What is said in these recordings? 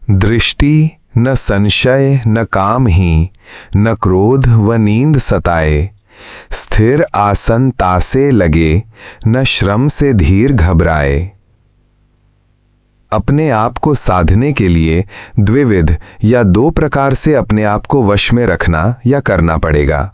दृष्टि न संशय न काम ही, न क्रोध व नींद सताए। स्थिर आसन तासे लगे, न श्रम से धीर घबराए। अपने आप को साधने के लिए द्विविध या दो प्रकार से अपने आप को वश में रखना या करना पड़ेगा।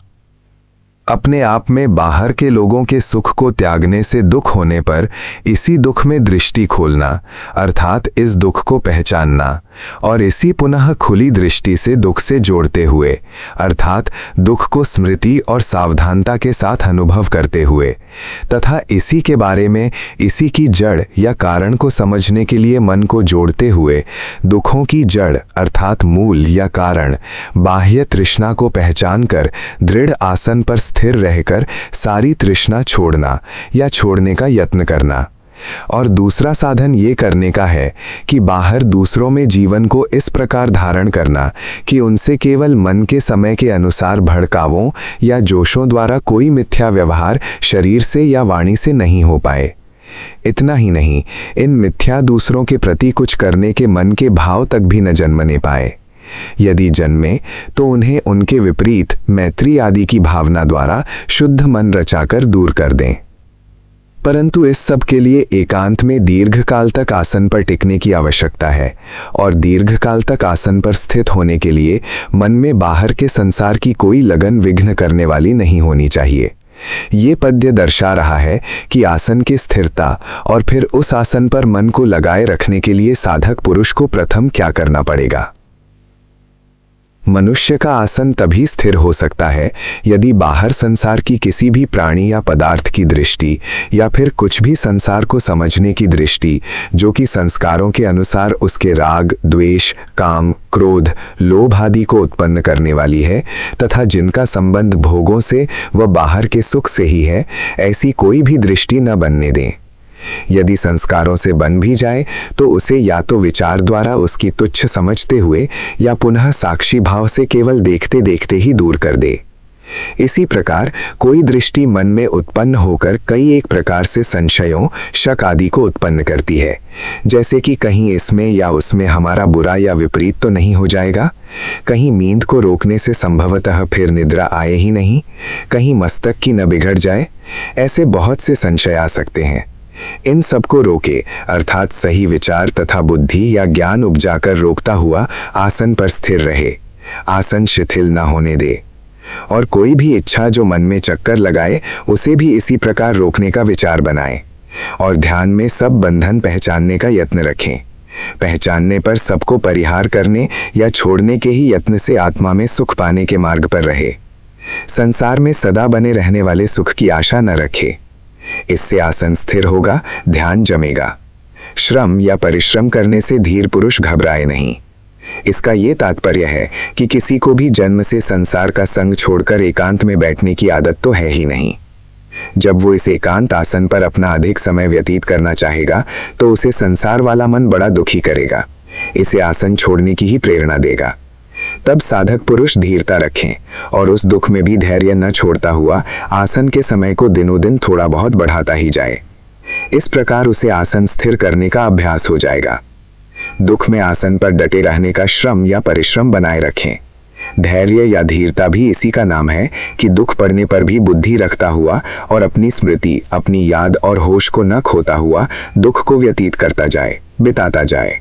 अपने आप में बाहर के लोगों के सुख को त्यागने से दुख होने पर इसी दुख में दृष्टि खोलना, अर्थात इस दुख को पहचानना, और इसी पुनः खुली दृष्टि से दुख से जोड़ते हुए, अर्थात दुख को स्मृति और सावधानता के साथ अनुभव करते हुए, तथा इसी के बारे में इसी की जड़ या कारण को समझने के लिए मन को जोड़ते हुए दुखों की जड़ अर्थात मूल या कारण बाह्य तृष्णा को पहचान कर दृढ़ आसन पर स्थिर रहकर सारी तृष्णा छोड़ना या छोड़ने का यत्न करना। और दूसरा साधन ये करने का है कि बाहर दूसरों में जीवन को इस प्रकार धारण करना कि उनसे केवल मन के समय के अनुसार भड़कावों या जोशों द्वारा कोई मिथ्या व्यवहार शरीर से या वाणी से नहीं हो पाए। इतना ही नहीं, इन मिथ्या दूसरों के प्रति कुछ करने के मन के भाव तक भी न जन्मने पाए। यदि जन्मे तो उन्हें उनके विपरीत मैत्री आदि की भावना द्वारा शुद्ध मन रचाकर दूर कर दें। परंतु इस सब के लिए एकांत में दीर्घकाल तक आसन पर टिकने की आवश्यकता है, और दीर्घकाल तक आसन पर स्थित होने के लिए मन में बाहर के संसार की कोई लगन विघ्न करने वाली नहीं होनी चाहिए। ये पद्य दर्शा रहा है कि आसन की स्थिरता और फिर उस आसन पर मन को लगाए रखने के लिए साधक पुरुष को प्रथम क्या करना पड़ेगा। मनुष्य का आसन तभी स्थिर हो सकता है यदि बाहर संसार की किसी भी प्राणी या पदार्थ की दृष्टि या फिर कुछ भी संसार को समझने की दृष्टि जो कि संस्कारों के अनुसार उसके राग, द्वेष, काम, क्रोध, लोभ आदि को उत्पन्न करने वाली है तथा जिनका संबंध भोगों से व बाहर के सुख से ही है, ऐसी कोई भी दृष्टि न बनने दें। यदि संस्कारों से बन भी जाए तो उसे या तो विचार द्वारा उसकी तुच्छ समझते हुए या पुनः साक्षी भाव से केवल देखते देखते ही दूर कर दे। इसी प्रकार कोई दृष्टि मन में उत्पन्न होकर कई एक प्रकार से संशयों, शक आदि को उत्पन्न करती है, जैसे कि कहीं इसमें या उसमें हमारा बुरा या विपरीत तो नहीं हो जाएगा, कहीं नींद को रोकने से संभवतः फिर निद्रा आए ही नहीं, कहीं मस्तक की न बिगड़ जाए। ऐसे बहुत से संशय आ सकते हैं। इन सब को रोके अर्थात सही विचार तथा बुद्धि या ज्ञान उपजाकर रोकता हुआ आसन पर स्थिर रहे, आसन शिथिल न होने दे, और कोई भी इच्छा जो मन में चक्कर लगाए उसे भी इसी प्रकार रोकने का विचार बनाए, और ध्यान में सब बंधन पहचानने का यत्न रखें। पहचानने पर सबको परिहार करने या छोड़ने के ही यत्न से आत्मा में सुख पाने के मार्ग पर रहे। संसार में सदा बने रहने वाले सुख की आशा न रखे। इससे आसन स्थिर होगा, ध्यान जमेगा। श्रम या परिश्रम करने से धीर पुरुष घबराए नहीं। इसका ये तात्पर्य है कि किसी को भी जन्म से संसार का संग छोड़कर एकांत में बैठने की आदत तो है ही नहीं। जब वो इस एकांत आसन पर अपना अधिक समय व्यतीत करना चाहेगा तो उसे संसार वाला मन बड़ा दुखी करेगा, इसे आसन छोड़ने की ही प्रेरणा देगा। तब साधक पुरुष धीरता रखें और उस दुख में भी धैर्य न छोड़ता हुआ आसन के समय को दिनों दिन थोड़ा बहुत बढ़ाता ही जाए। इस प्रकार उसे आसन स्थिर करने का अभ्यास हो जाएगा। दुख में आसन पर डटे रहने का श्रम या परिश्रम बनाए रखें। धैर्य या धीरता भी इसी का नाम है कि दुख पड़ने पर भी बुद्धि रखता हुआ और अपनी स्मृति, अपनी याद और होश को न खोता हुआ दुख को व्यतीत करता जाए, बिताता जाए।